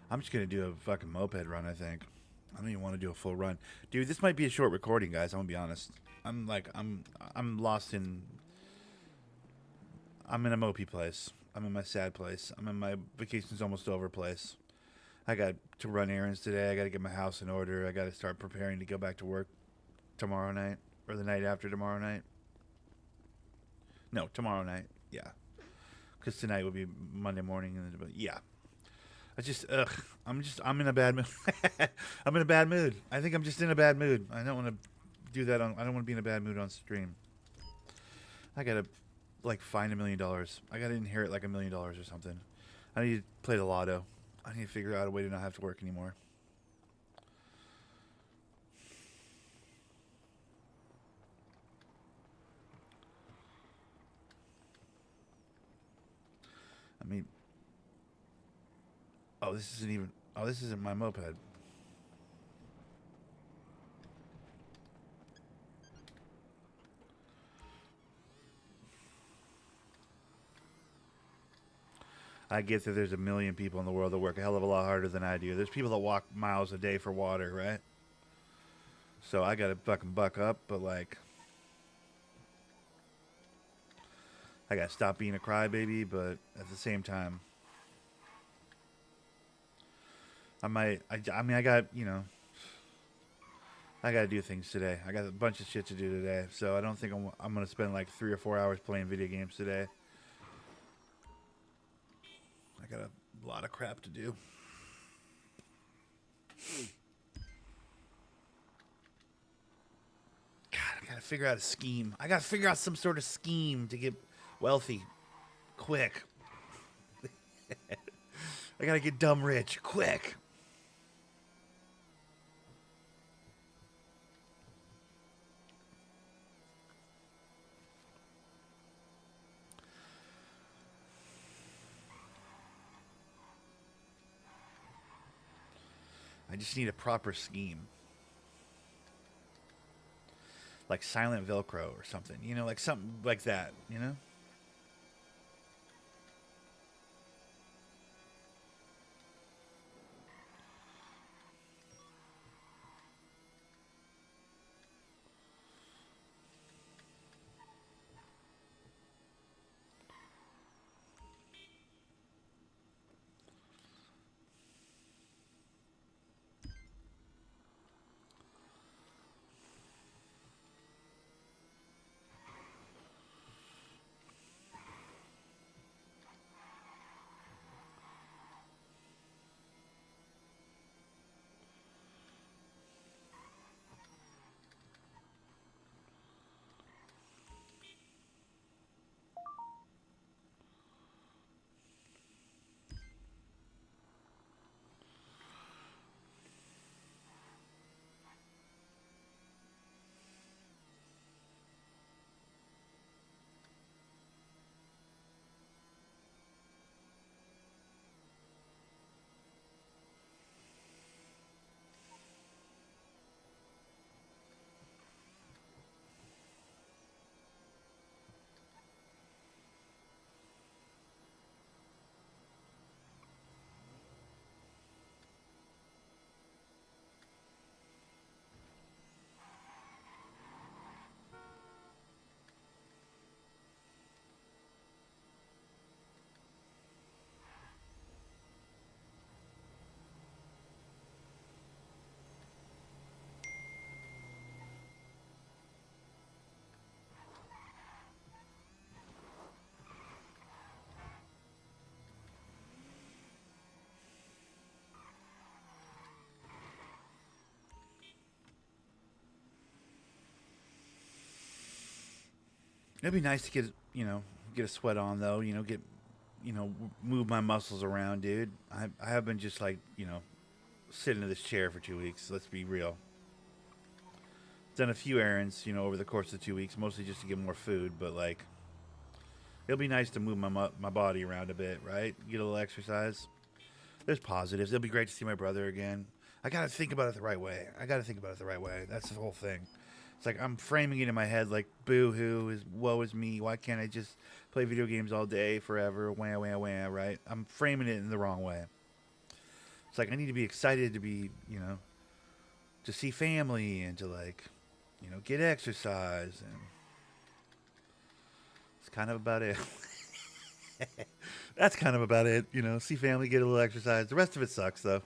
I'm just gonna do a fucking moped run, I think. I don't even want to do a full run. Dude, this might be a short recording, guys. I'm gonna be honest. I'm lost in... I'm in a mopey place. I'm in my sad place. I'm in my vacation's almost over place. I got to run errands today. I got to get my house in order. I got to start preparing to go back to work tomorrow night. Or the night after tomorrow night. No, tomorrow night. Yeah. Because tonight will be Monday morning. But yeah. I'm in a bad mood. I'm in a bad mood. I think I'm just in a bad mood. I don't want to do that I don't want to be in a bad mood on stream. I got to, like, find $1 million. I got to inherit, like, $1 million or something. I need to play the lotto. I need to figure out a way to not have to work anymore. I mean... Oh, this isn't even... Oh, this isn't my moped. I get that there's a million people in the world that work a hell of a lot harder than I do. There's people that walk miles a day for water, right? So I gotta fucking buck up, but, like... I gotta stop being a crybaby, but at the same time... I mean, I got, you know, I got to do things today. I got a bunch of shit to do today. So I don't think I'm going to spend like 3 or 4 hours playing video games today. I got a lot of crap to do. God, I got to figure out a scheme. I got to figure out some sort of scheme to get wealthy quick. I got to get dumb rich quick. I just need a proper scheme. Like silent Velcro or something. You know, like something like that, you know? It'd be nice to get, get a sweat on though. Move my muscles around, dude. I have been just like, sitting in this chair for 2 weeks. Let's be real. Done a few errands, over the course of 2 weeks, mostly just to get more food. But like, it'll be nice to move my body around a bit, right? Get a little exercise. There's positives. It'll be great to see my brother again. I gotta think about it the right way. That's the whole thing. It's like I'm framing it in my head like, boo-hoo, woe is me. Why can't I just play video games all day, forever, wah, wah, wah, right? I'm framing it in the wrong way. It's like I need to be excited to be, to see family and to like, get exercise. And it's kind of about it. That's kind of about it, see family, get a little exercise. The rest of it sucks, though.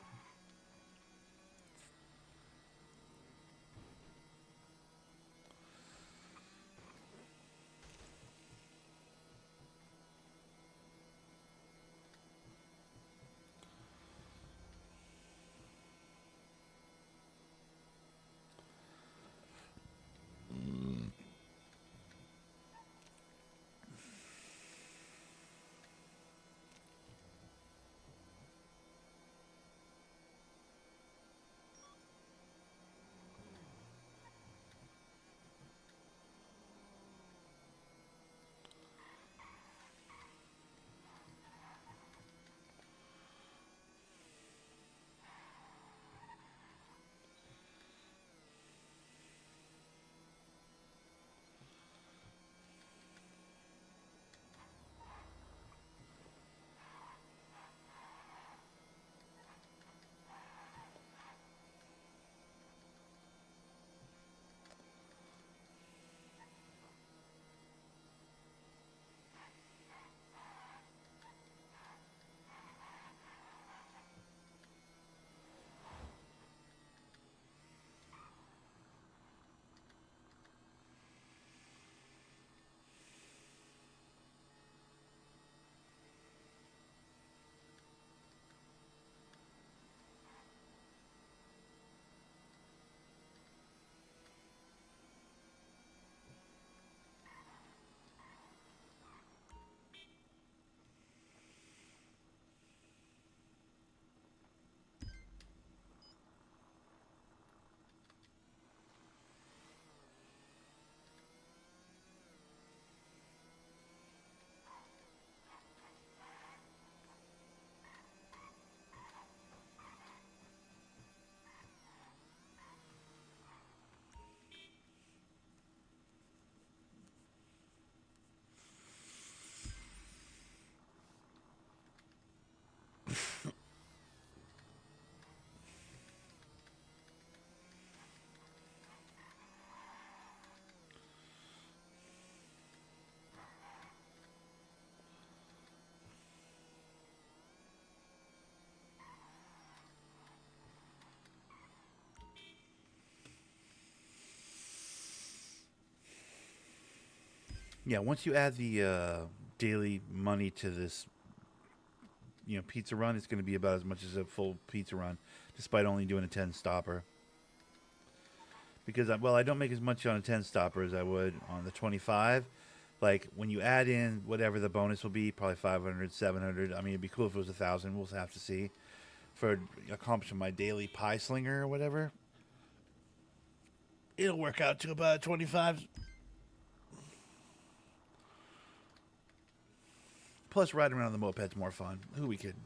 Yeah, once you add the daily money to this, pizza run, it's going to be about as much as a full pizza run, despite only doing a 10 stopper. Because, I don't make as much on a 10 stopper as I would on the 25. Like, when you add in whatever the bonus will be, probably 500, 700. I mean, it'd be cool if it was 1,000. We'll have to see. For accomplishing my daily pie slinger or whatever, it'll work out to about 25. Plus, riding around on the moped's more fun. Who we kidding?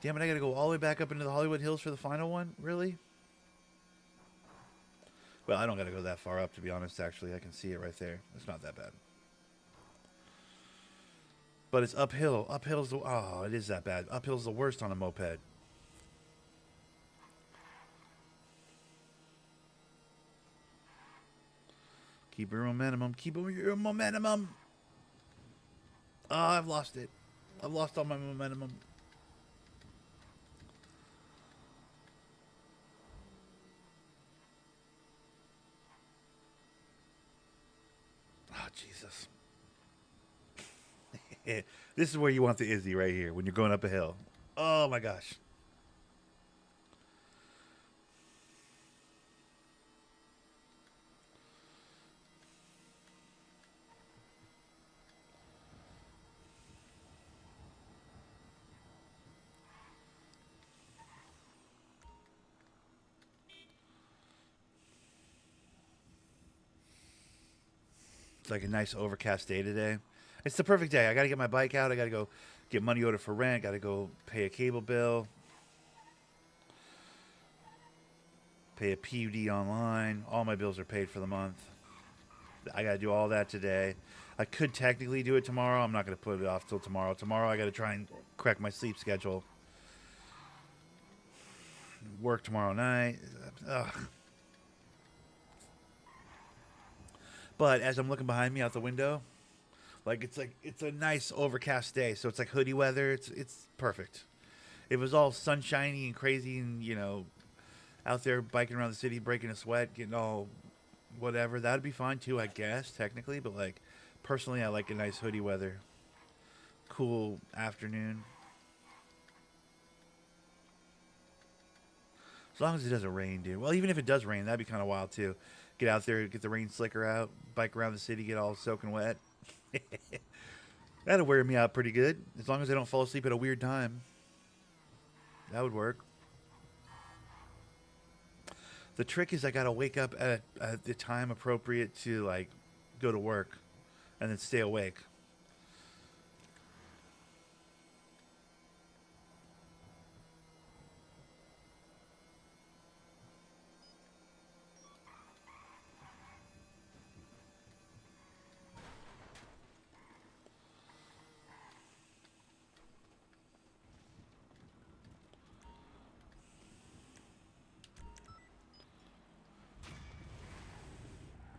Damn it, I gotta go all the way back up into the Hollywood Hills for the final one? Really? Well, I don't gotta go that far up, to be honest, actually. I can see it right there. It's not that bad. But it's uphill. Uphill's the... Oh, it is that bad. Uphill's the worst on a moped. Keep your momentum. Keep your momentum. Oh, I've lost it. I've lost all my momentum. Oh, Jesus. This is where you want the Izzy right here, when you're going up a hill. Oh, my gosh. It's like a nice overcast day today. It's the perfect day. I got to get my bike out. I got to go get money ordered for rent. Got to go pay a cable bill. Pay a PUD online. All my bills are paid for the month. I got to do all that today. I could technically do it tomorrow. I'm not going to put it off till tomorrow. Tomorrow I got to try and correct my sleep schedule. Work tomorrow night. Ugh. But as I'm looking behind me out the window, it's a nice overcast day, so it's like hoodie weather. It's perfect. If it was all sunshiny and crazy and, you know, out there biking around the city, breaking a sweat, getting all whatever, that'd be fine too, I guess, technically. But like personally, I like a nice hoodie weather. Cool afternoon. As long as it doesn't rain, dude. Well, even if it does rain, that'd be kind of wild too. Get out there, get the rain slicker out, bike around the city, get all soaking wet. That'd wear me out pretty good. As long as I don't fall asleep at a weird time. That would work. The trick is I gotta wake up at the time appropriate to like go to work and then stay awake.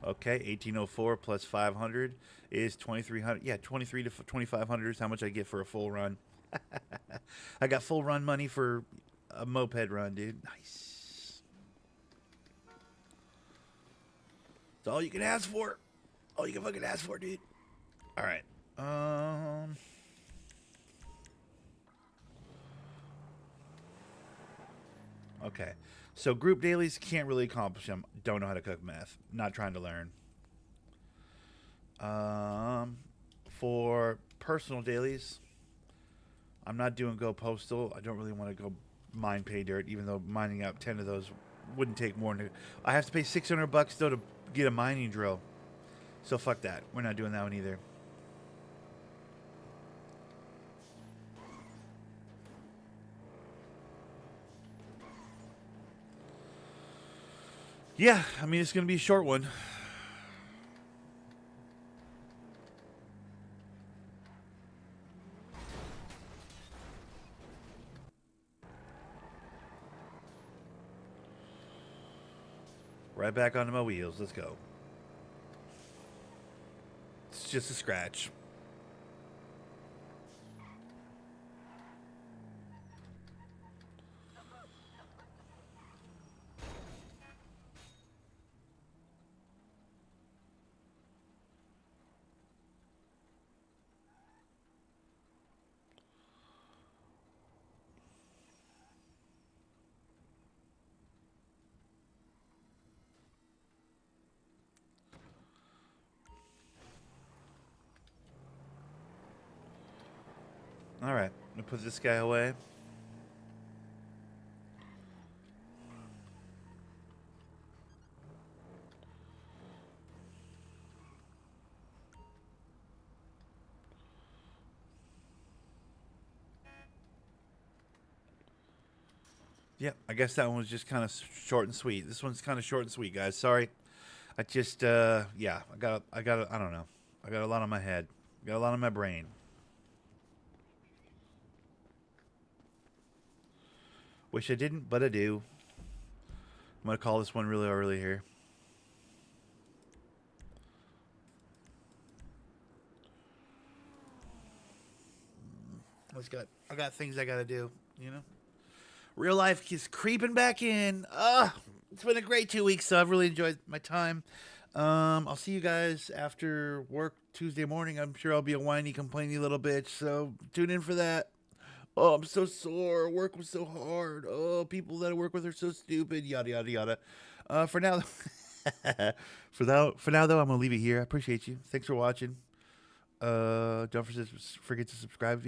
Okay, 1804 plus 500 is 2300. Yeah, 23 to 2500 is how much I get for a full run. I got full run money for a moped run, dude. Nice. It's all you can ask for. All you can fucking ask for, dude. All right. Okay. So group dailies, can't really accomplish them. Don't know how to cook meth. Not trying to learn. For personal dailies, I'm not doing Go Postal. I don't really want to go mine Pay Dirt, even though mining out 10 of those wouldn't take more than... I have to pay $600 though to get a mining drill. So fuck that. We're not doing that one either. Yeah, I mean, it's going to be a short one. Right back onto my wheels. Let's go. It's just a scratch. All right, I'm gonna put this guy away. Yeah, I guess that one was just kind of short and sweet. This one's kind of short and sweet, guys. Sorry. I just, yeah, I don't know. I got a lot on my head. Got a lot on my brain. Wish I didn't, but I do. I'm going to call this one really early here. I got things I got to do, you know? Real life is creeping back in. It's been a great 2 weeks, so I've really enjoyed my time. I'll see you guys after work Tuesday morning. I'm sure I'll be a whiny, complainy little bitch, so tune in for that. Oh, I'm so sore. Work was so hard. Oh, people that I work with are so stupid. Yada yada yada. For now, for now though, I'm gonna leave it here. I appreciate you. Thanks for watching. Don't forget to subscribe if you haven't.